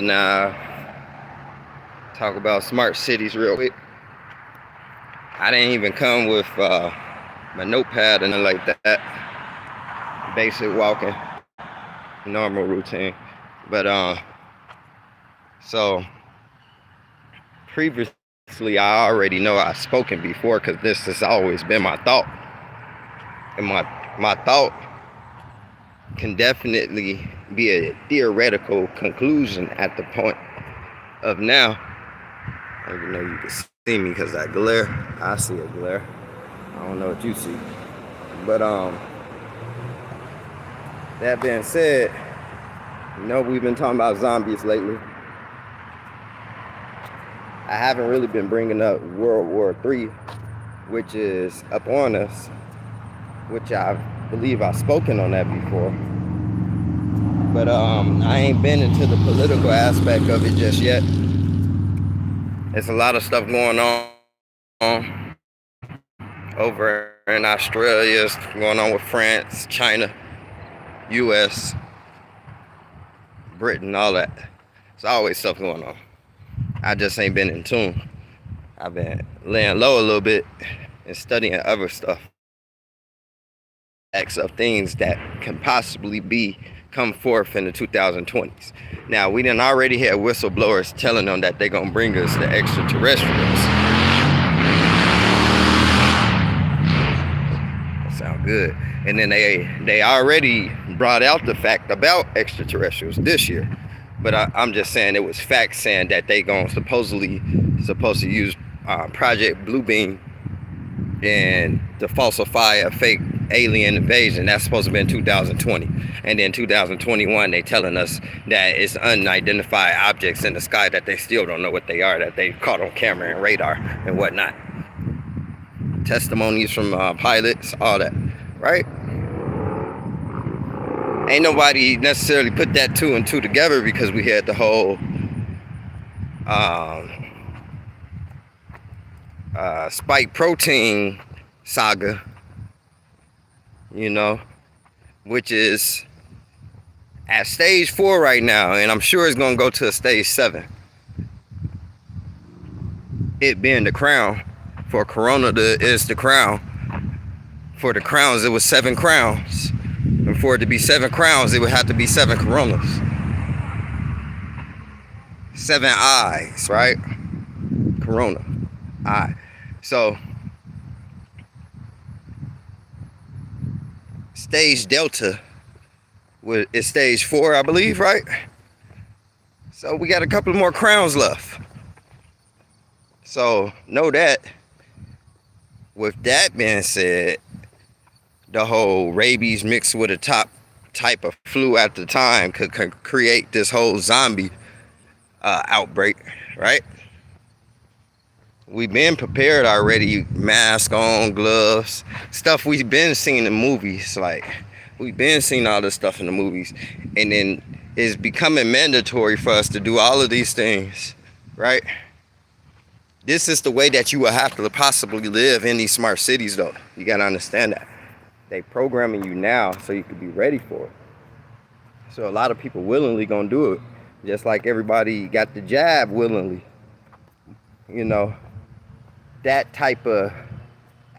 now. Talk about smart cities real quick. I didn't even come with my notepad and nothing like that. Basic walking, normal routine. But so previously I already know I've spoken before because this has always been my thought. And my thought can definitely be a theoretical conclusion at the point of now. I don't even know you can see me because that glare. I see a glare. I don't know what you see. But that being said, we've been talking about zombies lately. I haven't really been bringing up World War III, which is up on us, which I believe I've spoken on that before. But I ain't been into the political aspect of it just yet. There's a lot of stuff going on over in Australia, it's going on with France, China, US, Britain, all that. There's always stuff going on. I just ain't been in tune. I've been laying low a little bit and studying other stuff. Acts of things that can possibly come forth in the 2020s. Now, we done already had whistleblowers telling them that they're gonna bring us the extraterrestrials. That sound good. And then they already brought out the fact about extraterrestrials this year. But I'm just saying it was facts saying that they supposed to use Project Bluebeam and to falsify a fake alien invasion. That's supposed to be in 2020. And then 2021, they telling us that it's unidentified objects in the sky that they still don't know what they are, that they caught on camera and radar and whatnot. Testimonies from pilots, all that, right? Ain't nobody necessarily put that two and two together because we had the whole spike protein saga, which is at stage 4 right now, and I'm sure it's going to go to a stage 7. It being the crown. For Corona is the crown. For the crowns, it was 7 crowns. And for it to be 7 crowns, it would have to be 7 coronas. 7 eyes, right? Corona. Eye. So, stage Delta is stage 4, I believe, right? So we got a couple more crowns left. So know that. With that being said, the whole rabies mixed with a type of flu at the time could create this whole zombie outbreak, right? We've been prepared already, mask on, gloves, stuff we've been seeing in movies. Like, we've been seeing all this stuff in the movies. And then it's becoming mandatory for us to do all of these things, right? This is the way that you will have to possibly live in these smart cities, though. You got to understand that. They programming you now so you can be ready for it. So a lot of people willingly gonna do it. Just like everybody got the jab willingly. That type of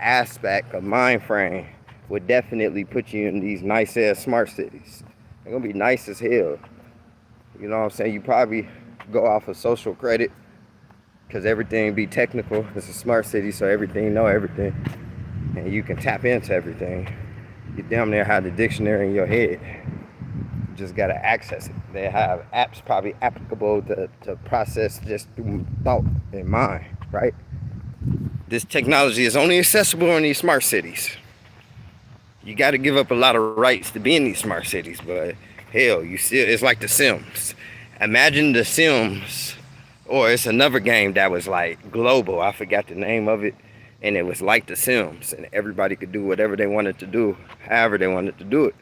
aspect of mind frame would definitely put you in these nice ass smart cities. They're gonna be nice as hell. You know what I'm saying? You probably go off of social credit because everything be technical. It's a smart city, so everything know everything. And you can tap into everything. You damn near have the dictionary in your head. You just gotta access it. They have apps probably applicable to process just through thought and mind, right? This technology is only accessible in these smart cities. You gotta give up a lot of rights to be in these smart cities, but hell, it's like The Sims. Imagine The Sims, or it's another game that was like global. I forgot the name of it. And it was like The Sims, and everybody could do whatever they wanted to do, however they wanted to do it.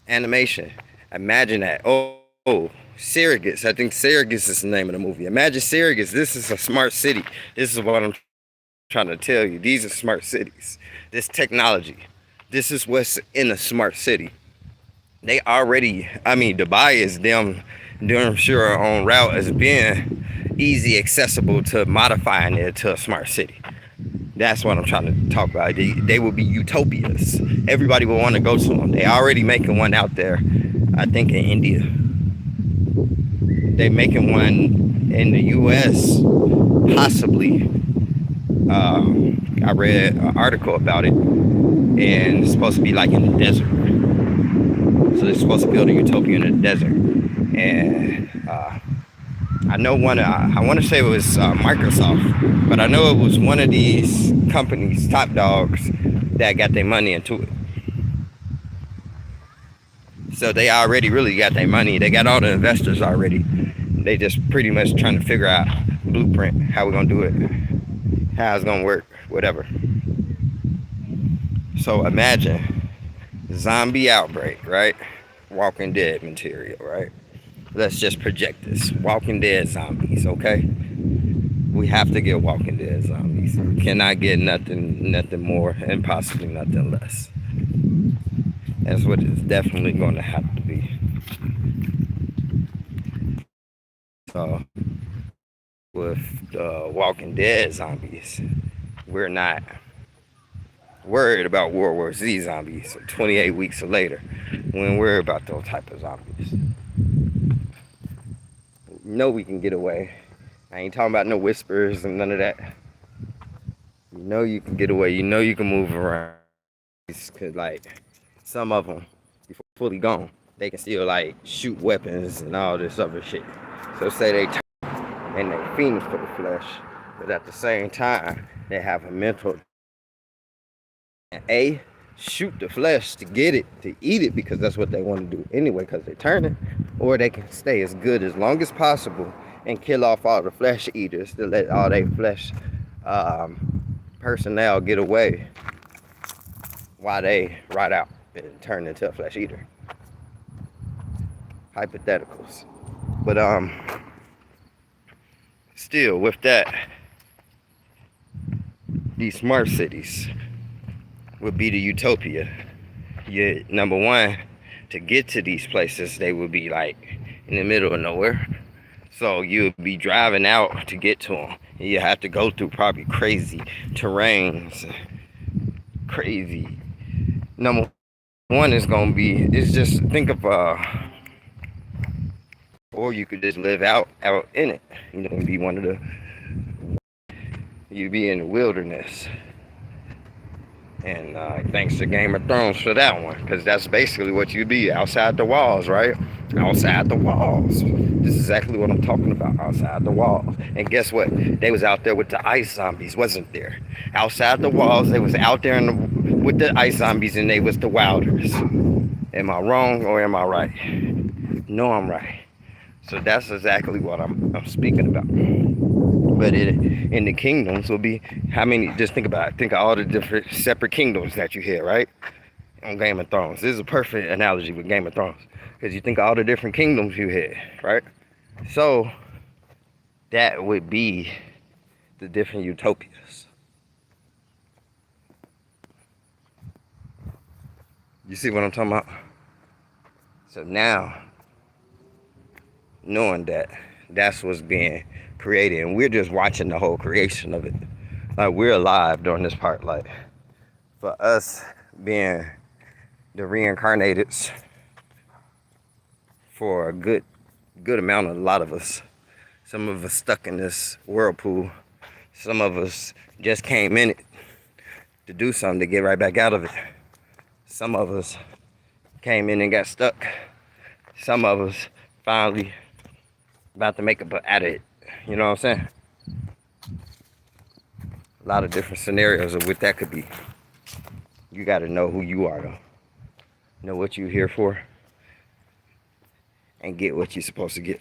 Animation. Imagine that. Oh, Surrogates. I think Surrogates is the name of the movie. Imagine Surrogates. This is a smart city. This is what I'm trying to tell you. These are smart cities. This technology. This is what's in a smart city. They already, I mean, Dubai is damn sure on route as being easy accessible to modifying it to a smart city. That's what I'm trying to talk about. They will be utopias. Everybody will want to go to them. They already making one out there, I think in India. They making one in the U.S. possibly. I read an article about it, and it's supposed to be like in the desert. So they're supposed to build a utopia in the desert. And I know I want to say it was Microsoft, but I know it was one of these companies, top dogs, that got their money into it. So they already really got their money. They got all the investors already. They just pretty much trying to figure out blueprint, how we're gonna do it, how it's gonna work, whatever. So imagine zombie outbreak, right? Walking Dead material, right? Let's just project this. Walking Dead zombies, okay? We have to get Walking Dead zombies. We cannot get nothing more, and possibly nothing less. That's what it's definitely going to have to be. So, with Walking Dead zombies, we're not worried about World War Z zombies 28 weeks later. We ain't worried about those type of zombies. You know we can get away. I ain't talking about no whispers and none of that. You know you can get away. You know you can move around. Cause like some of them, before fully gone, they can still like shoot weapons and all this other shit. So say they turn and they fiend for the flesh, but at the same time they have a mental. A, shoot the flesh to get it, to eat it, because that's what they want to do anyway, because they're turning, or they can stay as good as long as possible and kill off all the flesh eaters to let all their flesh personnel get away while they rot out and turn into a flesh eater. Hypotheticals. But still with that, these smart cities would be the utopia. Yeah, number one, to get to these places, they would be like in the middle of nowhere. So you'd be driving out to get to them. You have to go through probably crazy terrains, crazy. Number one is gonna be, it's just think of or you could just live out in it. You know, be one of the, you'd be in the wilderness. And thanks to Game of Thrones for that one, because that's basically what you'd be, outside the walls, right? Outside the walls. This is exactly what I'm talking about, outside the walls. And guess what? They was out there with the ice zombies, wasn't there? Outside the walls, they was out there with the ice zombies, and they was the wilders. Am I wrong or am I right? No, I'm right. So that's exactly what I'm speaking about. But in the kingdoms will be how many? Just think about it. Think of all the different separate kingdoms that you hear, right? On Game of Thrones. This is a perfect analogy with Game of Thrones, because you think of all the different kingdoms you hear, right? So that would be the different utopias. You see what I'm talking about? So now, knowing that that's what's being created, and we're just watching the whole creation of it. Like, we're alive during this part. Like, for us being the reincarnateds for a good amount of a lot of us. Some of us stuck in this whirlpool. Some of us just came in it to do something to get right back out of it. Some of us came in and got stuck. Some of us finally about to make a out of it. You know what I'm saying? A lot of different scenarios of what that could be. You got to know who you are, though. Know what you're here for, and get what you're supposed to get.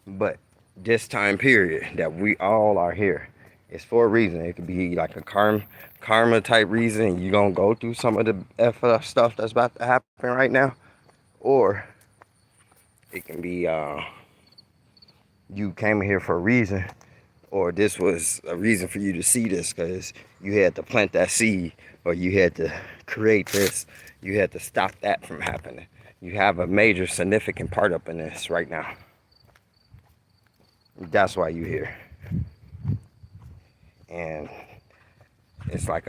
But this time period that we all are here, it's for a reason. It could be like a karma type reason. You're going to go through some of the F stuff that's about to happen right now. Or it can be you came here for a reason, or this was a reason for you to see this because you had to plant that seed, or you had to create this, You had to stop that from happening. You have a major significant part up in this right now. That's why you're here. And it's like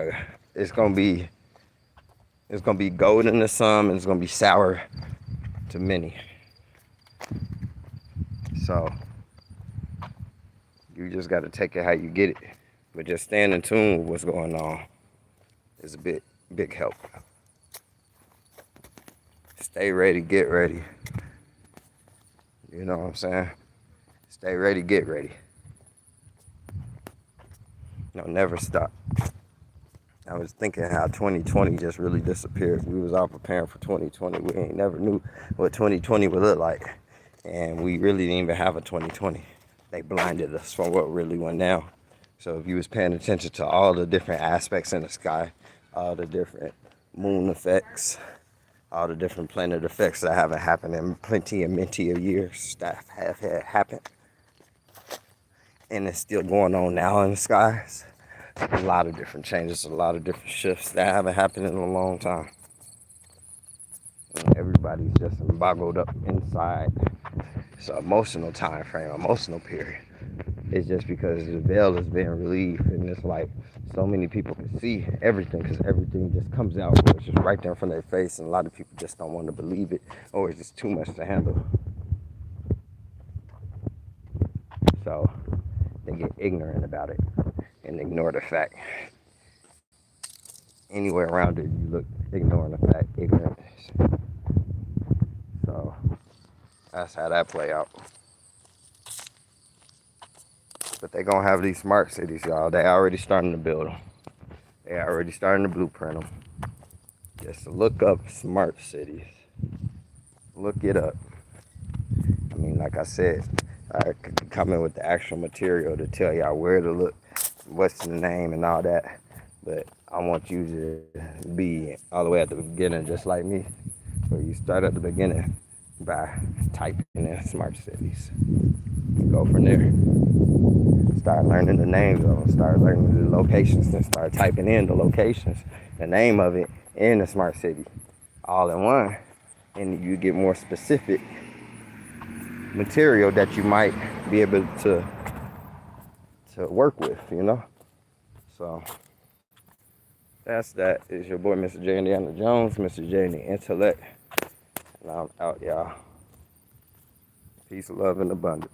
it's gonna be golden to some, and it's gonna be sour to many. So you just gotta take it how you get it. But just staying in tune with what's going on is a big help. Stay ready, get ready. You know what I'm saying? Stay ready, get ready. No, never stop. I was thinking how 2020 just really disappeared. We was all preparing for 2020. We ain't never knew what 2020 would look like. And we really didn't even have a 2020. They blinded us from what really went down. So if you was paying attention to all the different aspects in the sky, all the different moon effects, all the different planet effects that haven't happened in plenty of years that have had happened. And it's still going on now in the skies. A lot of different changes, a lot of different shifts that haven't happened in a long time. And everybody's just boggled up inside. It's an emotional time frame, emotional period. It's just because the veil is being relieved, and it's like so many people can see everything because everything just comes out, it's just right there in front of their face, and a lot of people just don't want to believe it, or it's just too much to handle. So they get ignorant about it and ignore the fact. Anywhere around it, you look ignoring the fact, ignorance. So that's how that play out. But they gonna have these smart cities, y'all. They already starting to build them. They already starting to blueprint them. Just look up smart cities. Look it up. I mean, like I said, I could come in with the actual material to tell y'all where to look, what's the name and all that. But I want you to be all the way at the beginning, just like me. So you start at the beginning by typing in smart cities. Go from there. Start learning the names of them. Start learning the locations, and start typing in the locations, the name of it, in the smart city, all in one. And you get more specific material that you might be able to work with, you know. So that's that. It's your boy, Mr. J-Indy Jones, Mr. J-Indy Intellect, and I'm out, y'all. Peace, love, and abundance.